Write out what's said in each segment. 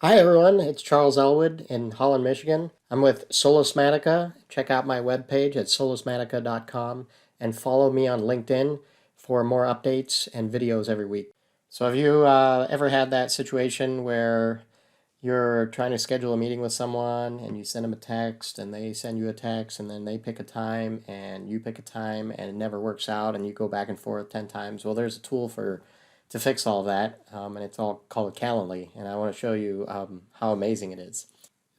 Hi everyone, it's Charles Elwood in Holland, Michigan. I'm with SolisMatica. Check out my webpage at solismatica.com and follow me on LinkedIn for more updates and videos every week. So have you ever had that situation where you're trying to schedule a meeting with someone and you send them a text and they send you a text and then they pick a time and you pick a time and it never works out and you go back and forth 10 times? Well, there's a tool to fix all that, and it's all called Calendly, and I want to show you how amazing it is.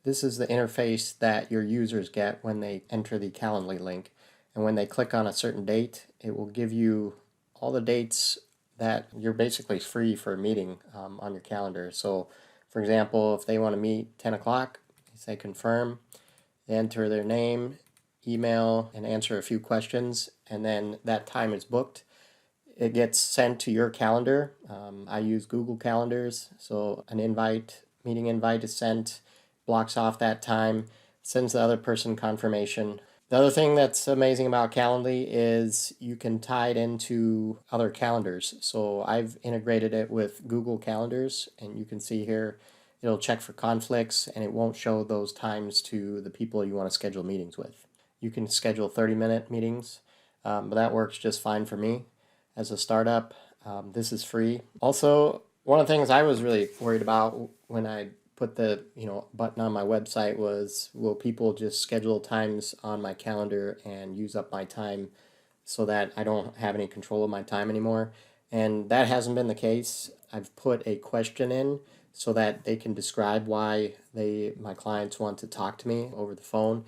This is the interface that your users get when they enter the Calendly link, and when they click on a certain date, it will give you all the dates that you're basically free for a meeting on your calendar. So, for example, if they want to meet 10 o'clock, they say confirm, they enter their name, email, and answer a few questions, and then that time is booked. It gets sent to your calendar. I use Google Calendars, so meeting invite is sent, blocks off that time, sends the other person confirmation. The other thing that's amazing about Calendly is you can tie it into other calendars. So I've integrated it with Google Calendars, and you can see here it'll check for conflicts and it won't show those times to the people you want to schedule meetings with. You can schedule 30-minute meetings, but that works just fine for me as a startup. This is free. Also, one of the things I was really worried about when I put the button on my website was, will people just schedule times on my calendar and use up my time so that I don't have any control of my time anymore? And that hasn't been the case. I've put a question in so that they can describe why my clients want to talk to me over the phone.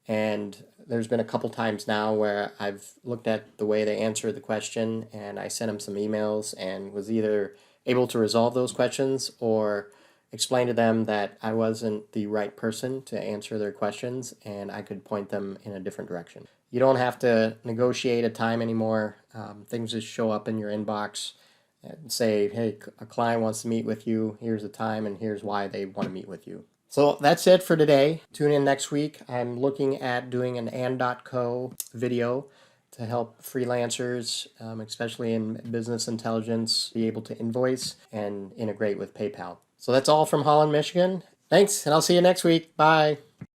And there's been a couple times now where I've looked at the way they answer the question and I sent them some emails and was either able to resolve those questions or explain to them that I wasn't the right person to answer their questions and I could point them in a different direction. You don't have to negotiate a time anymore. Things just show up in your inbox and say, hey, a client wants to meet with you. Here's the time and here's why they want to meet with you. So that's it for today. Tune in next week. I'm looking at doing an and.co video to help freelancers, especially in business intelligence, be able to invoice and integrate with PayPal. So that's all from Holland, Michigan. Thanks, and I'll see you next week. Bye.